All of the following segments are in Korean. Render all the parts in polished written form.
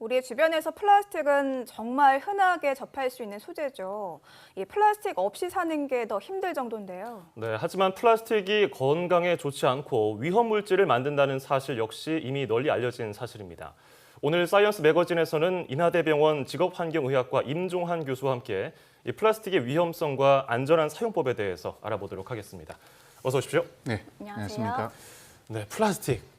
우리 주변에서 플라스틱은 정말 흔하게 접할 수 있는 소재죠. 이 플라스틱 없이 사는 게 더 힘들 정도인데요. 네, 하지만 플라스틱이 건강에 좋지 않고 위험 물질을 만든다는 사실 역시 이미 널리 알려진 사실입니다. 오늘 사이언스 매거진에서는 인하대병원 직업환경의학과 임종한 교수와 함께 이 플라스틱의 위험성과 안전한 사용법에 대해서 알아보도록 하겠습니다. 어서 오십시오. 네, 안녕하세요. 안녕하십니까. 네, 플라스틱.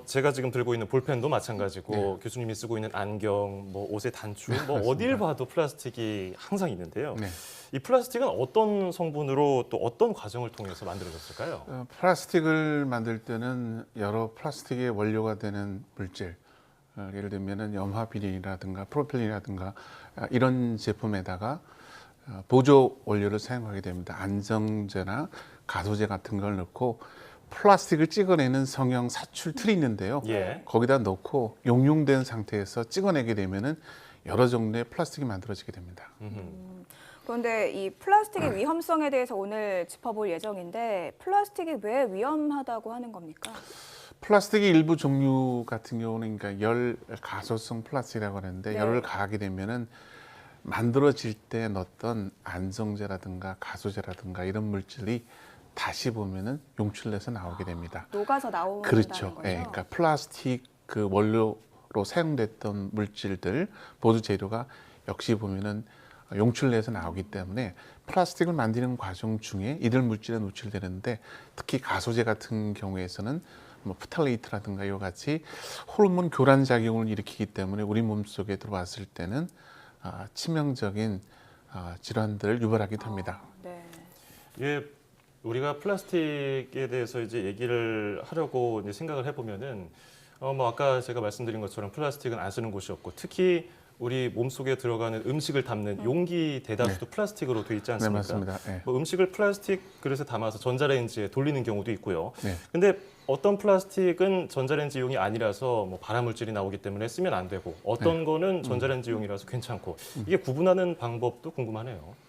제가 지금 들고 있는 볼펜도 마찬가지고 교수님이 쓰고 있는 안경, 옷의 단추, 어딜 봐도 플라스틱이 항상 있는데요. 네. 이 플라스틱은 어떤 성분으로 또 어떤 과정을 통해서 만들어졌을까요? 플라스틱을 만들 때는 여러 플라스틱의 원료가 되는 물질, 예를 들면 염화비닐이라든가 프로필린이라든가 이런 제품에다가 보조 원료를 사용하게 됩니다. 안정제나 가소제 같은 걸 넣고 플라스틱을 찍어내는 성형 사출 틀이 있는데요. 예. 거기다 넣고 용융된 상태에서 찍어내게 되면은 여러 종류의 플라스틱이 만들어지게 됩니다. 그런데 이 플라스틱의 위험성에 대해서 오늘 짚어볼 예정인데 플라스틱이 왜 위험하다고 하는 겁니까? 플라스틱의 일부 종류 같은 경우는 그러니까 열 가소성 플라스틱이라고 하는데 네. 열을 가하게 되면은 만들어질 때 넣었던 안정제라든가 가소제라든가 이런 물질이 다시 보면은 용출돼서 나오게 됩니다. 녹아서 나오는 그렇죠. 거죠? 예, 그러니까 플라스틱 그 원료로 사용됐던 물질들 보조 재료가 역시 보면은 용출돼서 나오기 때문에 플라스틱을 만드는 과정 중에 이들 물질에 노출되는데 특히 가소제 같은 경우에서는 프탈레이트라든가 이와 같이 호르몬 교란 작용을 일으키기 때문에 우리 몸속에 들어왔을 때는 치명적인 질환들을 유발하게 됩니다. 네. 예, 우리가 플라스틱에 대해서 이제 얘기를 하려고 이제 생각을 해보면은 아까 제가 말씀드린 것처럼 플라스틱은 안 쓰는 곳이 없고 특히 우리 몸속에 들어가는 음식을 담는 용기 대다수도 플라스틱으로 돼 있지 네, 않습니까? 맞습니다. 네. 음식을 플라스틱 그릇에 담아서 전자레인지에 돌리는 경우도 있고요. 네. 근데 어떤 플라스틱은 전자레인지용이 아니라서 발암물질이 나오기 때문에 쓰면 안 되고 어떤 거는 전자레인지용이라서 괜찮고 이게 구분하는 방법도 궁금하네요.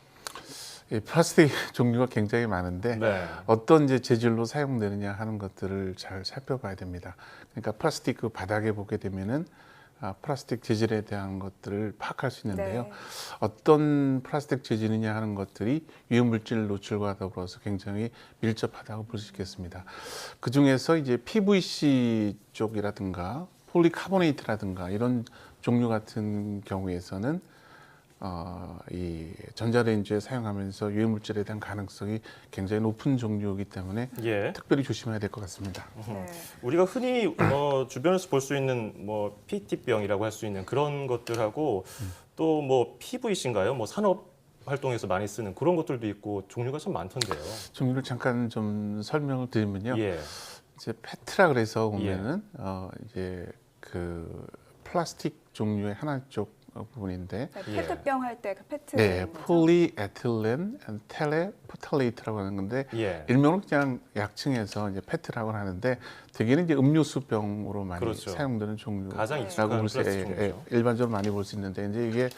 이 플라스틱 종류가 굉장히 많은데 네. 어떤 이제 재질로 사용되느냐 하는 것들을 잘 살펴봐야 됩니다. 그러니까 플라스틱 그 바닥에 보게 되면은 플라스틱 재질에 대한 것들을 파악할 수 있는데요. 네. 어떤 플라스틱 재질이냐 하는 것들이 위험물질 노출과 더불어서 굉장히 밀접하다고 볼 수 있겠습니다. 그 중에서 이제 PVC 쪽이라든가 폴리카보네이트라든가 이런 종류 같은 경우에서는 이 전자레인지에 사용하면서 유해물질에 대한 가능성이 굉장히 높은 종류이기 때문에 예. 특별히 조심해야 될 것 같습니다. 네. 우리가 흔히 주변에서 볼 수 있는 PET병이라고 할 수 있는 그런 것들하고 또 PVC인가요? 산업 활동에서 많이 쓰는 그런 것들도 있고 종류가 참 많던데요. 종류를 잠깐 좀 설명을 드리면요. 예. 이제 페트라 그래서 보면은 이제 그 플라스틱 종류의 하나 쪽 부분인데 페트병 할 때 그 페트. 네, 폴리에틸렌 텔레포탈레이트라고 하는 건데 예. 일명은 그냥 약칭해서 이제 페트라고 하는데 대개는 이제 음료수병으로 많이 그렇죠. 사용되는 가장 종류라고 익숙한 볼 수, 플라스틱 종류죠. 일반적으로 많이 볼 수 있는데 이제 이게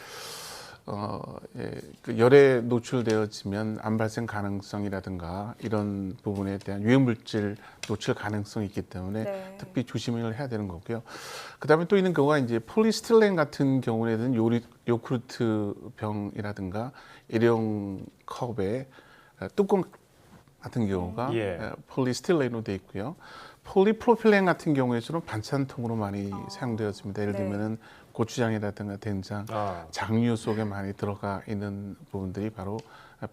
그 열에 노출되어지면 암 발생 가능성이라든가 이런 부분에 대한 유해물질 노출 가능성이 있기 때문에 네. 특히 조심을 해야 되는 거고요. 그다음에 또 있는 경우가 이제 폴리스틸렌 같은 경우에는 요구르트 병이라든가 일회용 컵에 뚜껑 같은 경우가 예. 폴리스틸렌으로 되어 있고요. 폴리프로필렌 같은 경우에는 반찬통으로 많이 사용되었습니다. 예를 네. 들면은 고추장이라든가 된장, 장류 속에 많이 들어가 있는 부분들이 바로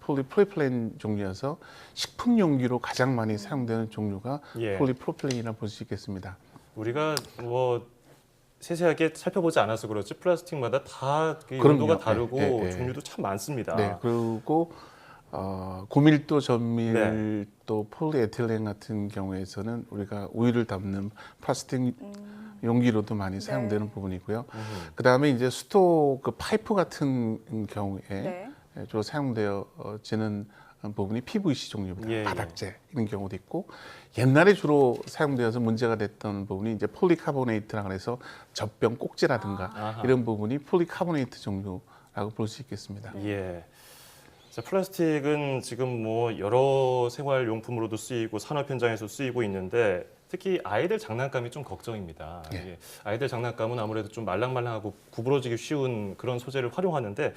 폴리프로필렌 종류여서 식품 용기로 가장 많이 사용되는 종류가 예. 폴리프로필렌이라고 볼 수 있겠습니다. 우리가 세세하게 살펴보지 않아서 그렇지 플라스틱마다 다 그 그럼요. 용도가 다르고 예. 종류도 참 많습니다. 네, 그리고 고밀도 전밀 네. 또 폴리에틸렌 같은 경우에서는 우리가 우유를 담는 플라스틱 용기로도 많이 사용되는 부분이고요. 그다음에 이제 수도 그 파이프 같은 경우에 네. 주로 사용되어지는 부분이 PVC 종류입니다. 예, 예. 바닥재 이런 경우도 있고 옛날에 주로 사용되어서 문제가 됐던 부분이 이제 폴리카보네이트라고 해서 젖병 꼭지라든가 아하. 이런 부분이 폴리카보네이트 종류라고 볼 수 있겠습니다. 예. 자, 플라스틱은 지금 여러 생활용품으로도 쓰이고 산업 현장에서 쓰이고 있는데 특히 아이들 장난감이 좀 걱정입니다. 예. 이게 아이들 장난감은 아무래도 좀 말랑말랑하고 구부러지기 쉬운 그런 소재를 활용하는데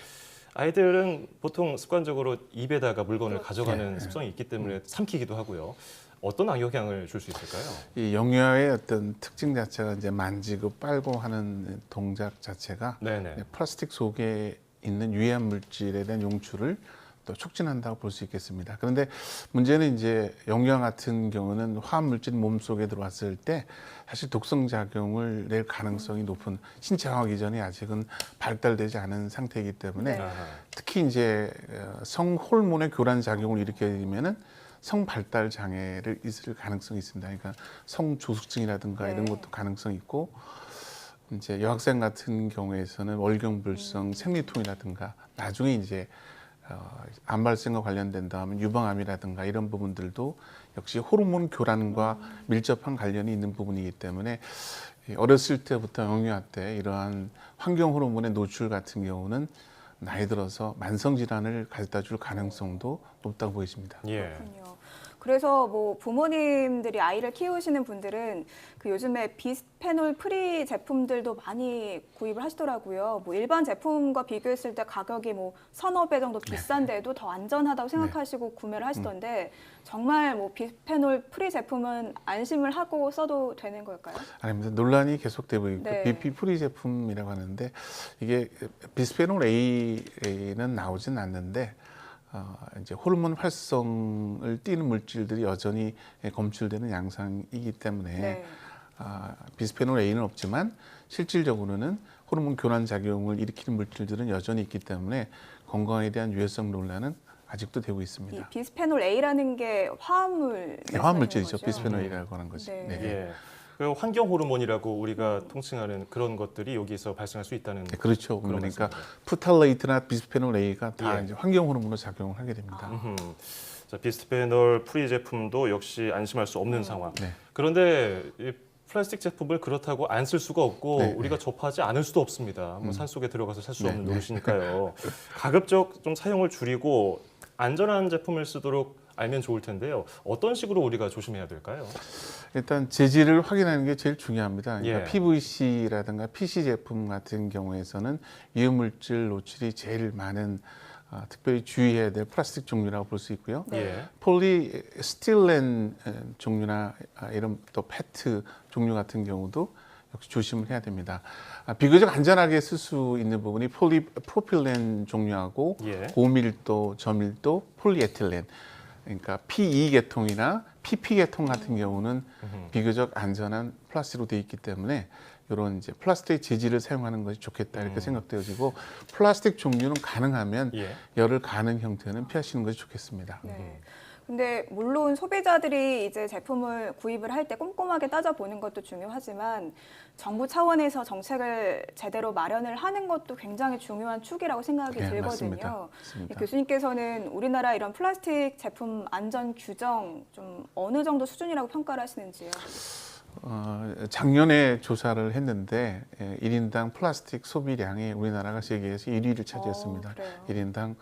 아이들은 보통 습관적으로 입에다가 물건을 가져가는 예. 습성이 있기 때문에 삼키기도 하고요. 어떤 악영향을 줄 수 있을까요? 이 영유아의 어떤 특징 자체가 이제 만지고 빨고 하는 동작 자체가 네네. 플라스틱 속에 있는 유해한 물질에 대한 용출을 또 촉진한다고 볼 수 있겠습니다. 그런데 문제는 이제 영유아 같은 경우는 화학 물질이 몸 속에 들어왔을 때 사실 독성 작용을 낼 가능성이 높은 신체화하기 전에 아직은 발달되지 않은 상태이기 때문에 네. 아하. 특히 이제 성 호르몬의 교란 작용을 일으키게 되면은 성 발달 장애를 있을 가능성이 있습니다. 그러니까 성 조숙증이라든가 네. 이런 것도 가능성이 있고 이제 여학생 같은 경우에서는 월경불성, 생리통이라든가 나중에 이제 암 발생과 관련된다 하면 유방암이라든가 이런 부분들도 역시 호르몬 교란과 밀접한 관련이 있는 부분이기 때문에 어렸을 때부터 영유아 때 이러한 환경 호르몬의 노출 같은 경우는 나이 들어서 만성 질환을 가져다 줄 가능성도 높다고 보여집니다. 예. 그렇군요. 그래서 뭐 부모님들이 아이를 키우시는 분들은 그 요즘에 비스페놀 프리 제품들도 많이 구입을 하시더라고요. 뭐 일반 제품과 비교했을 때 가격이 뭐 서너 배 정도 비싼데도 더 안전하다고 생각하시고 구매를 하시던데 정말 뭐 비스페놀 프리 제품은 안심을 하고 써도 되는 걸까요? 아닙니다. 논란이 계속되고 있고 네. BP 프리 제품이라고 하는데 이게 비스페놀 A는 나오진 않는데 이제 호르몬 활성을 띠는 물질들이 여전히 검출되는 양상이기 때문에 네. 비스페놀 A는 없지만 실질적으로는 호르몬 교란 작용을 일으키는 물질들은 여전히 있기 때문에 건강에 대한 유해성 논란은 아직도 되고 이 있습니다. 비스페놀 A라는 게 화합물 화합물질이죠. 거죠? 비스페놀 A라고 하는 것이. 네. 네. 예. 그 환경 호르몬이라고 우리가 통칭하는 그런 것들이 여기서 발생할 수 있다는 네, 그렇죠. 그런 그러니까 말씀입니다. 프탈레이트나 비스페놀 A가 다 예. 이제 환경 호르몬으로 작용을 하게 됩니다. 자, 비스페놀 프리 제품도 역시 안심할 수 없는 상황. 네. 그런데 이 플라스틱 제품을 그렇다고 안 쓸 수가 없고 네, 우리가 접하지 않을 수도 없습니다. 뭐 산속에 들어가서 살 수 네, 없는 네. 노릇이니까요. 가급적 좀 사용을 줄이고 안전한 제품을 쓰도록 알면 좋을 텐데요. 어떤 식으로 우리가 조심해야 될까요? 일단 재질을 확인하는 게 제일 중요합니다. 그러니까 예. PVC라든가 PC 제품 같은 경우에서는 유해물질 노출이 제일 많은 특별히 주의해야 될 플라스틱 종류라고 볼 수 있고요. 네. 예. 폴리스틸렌 종류나 이런 또 페트 종류 같은 경우도 역시 조심을 해야 됩니다. 비교적 안전하게 쓸 수 있는 부분이 폴리프로필렌 종류하고 예. 고밀도, 저밀도, 폴리에틸렌 그러니까 PE 계통이나 PP 계통 같은 경우는 비교적 안전한 플라스틱으로 되어 있기 때문에 이런 이제 플라스틱 재질을 사용하는 것이 좋겠다 이렇게 생각되어지고 플라스틱 종류는 가능하면 예. 열을 가는 형태는 피하시는 것이 좋겠습니다. 네. 근데 물론 소비자들이 이제 제품을 구입을 할 때 꼼꼼하게 따져보는 것도 중요하지만 정부 차원에서 정책을 제대로 마련을 하는 것도 굉장히 중요한 축이라고 생각이 네, 들거든요. 맞습니다. 맞습니다. 교수님께서는 우리나라 이런 플라스틱 제품 안전 규정 좀 어느 정도 수준이라고 평가를 하시는지요? 작년에 조사를 했는데 1인당 플라스틱 소비량이 우리나라가 세계에서 1위를 차지했습니다. 그래요? 1인당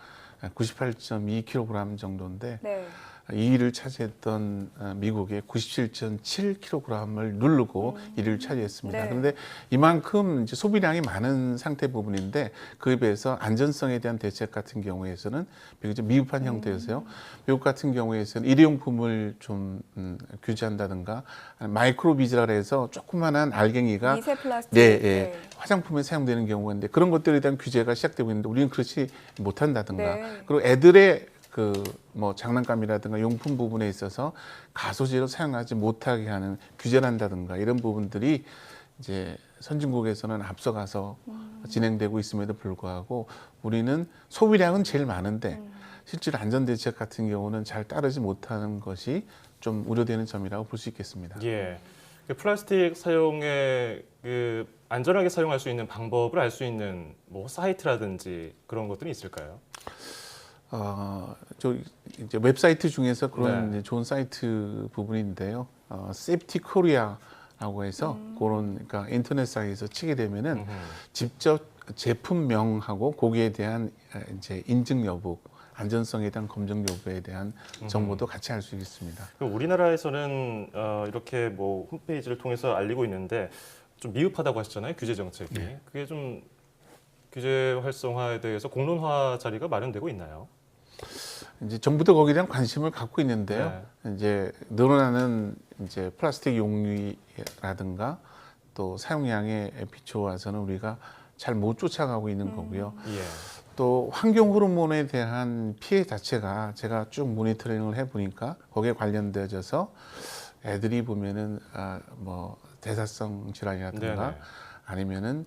98.2kg 정도인데 네. 2위를 차지했던 미국의 97.7kg을 누르고 1위를 차지했습니다. 네. 그런데 이만큼 이제 소비량이 많은 상태 부분인데 그에 비해서 안전성에 대한 대책 같은 경우에서는 비교적 미흡한 형태여서요. 미국 같은 경우에서는 일회용품을 좀 규제한다든가 마이크로비즈라 해서 조그만한 알갱이가 미세 플라스틱. 네, 예, 화장품에 사용되는 경우가 있는데 그런 것들에 대한 규제가 시작되고 있는데 우리는 그렇지 못한다든가 네. 그리고 애들의 그 뭐 장난감이라든가 용품 부분에 있어서 가소제로 사용하지 못하게 하는 규제를 한다든가 이런 부분들이 이제 선진국에서는 앞서가서 진행되고 있음에도 불구하고 우리는 소비량은 제일 많은데 실제로 안전대책 같은 경우는 잘 따르지 못하는 것이 좀 우려되는 점이라고 볼 수 있겠습니다. 예. 그 플라스틱 사용에 그 안전하게 사용할 수 있는 방법을 알 수 있는 뭐 사이트라든지 그런 것들이 있을까요? 저 이제 웹사이트 중에서 그런 네. 이제 좋은 사이트 부분인데요. 세이프티 코리아라고 해서 그런 그러니까 인터넷 사이트에서 치게 되면은 직접 제품명하고 거기에 대한 이제 인증 여부 안전성에 대한 검증 여부에 대한 정보도 같이 알 수 있습니다. 그럼 우리나라에서는 이렇게 뭐 홈페이지를 통해서 알리고 있는데 좀 미흡하다고 하셨잖아요, 규제 정책이. 네. 그게 좀 규제 활성화에 대해서 공론화 자리가 마련되고 있나요? 이제 정부도 거기에 대한 관심을 갖고 있는데요. 이제 늘어나는 이제 플라스틱 용류라든가 또 사용량에 비추어서는 우리가 잘 못 쫓아가고 있는 거고요. 예. 또 환경 호르몬에 대한 피해 자체가 제가 쭉 모니터링을 해보니까 거기에 관련되어져서 애들이 보면은 뭐 대사성 질환이라든가 네네. 아니면은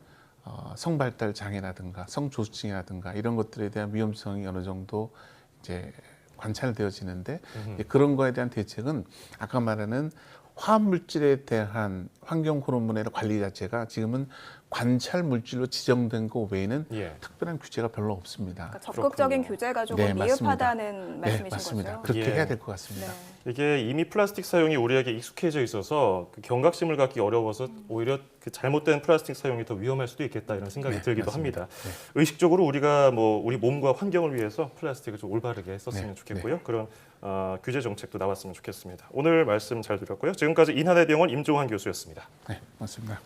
성발달 장애라든가 성조증이라든가 이런 것들에 대한 위험성이 어느 정도 이제 관찰되어지는데 이제 그런 거에 대한 대책은 아까 말하는 화학 물질에 대한 환경 호르몬의 관리 자체가 지금은 관찰 물질로 지정된 거 외에는 예. 특별한 규제가 별로 없습니다. 그러니까 적극적인 그렇군요. 규제가 조금 네, 맞습니다. 미흡하다는 말씀이신 네, 맞습니다. 거죠? 그렇게 예. 해야 될 것 같습니다. 네. 이게 이미 플라스틱 사용이 우리에게 익숙해져 있어서 그 경각심을 갖기 어려워서 오히려 그 잘못된 플라스틱 사용이 더 위험할 수도 있겠다 이런 생각이 네, 들기도 맞습니다. 합니다. 의식적으로 우리가 뭐 우리 몸과 환경을 위해서 플라스틱을 좀 올바르게 썼으면 네, 좋겠고요. 그런 규제 정책도 나왔으면 좋겠습니다. 오늘 말씀 잘 들었고요. 지금까지 인하대병원 임종환 교수였습니다. 네, 맞습니다.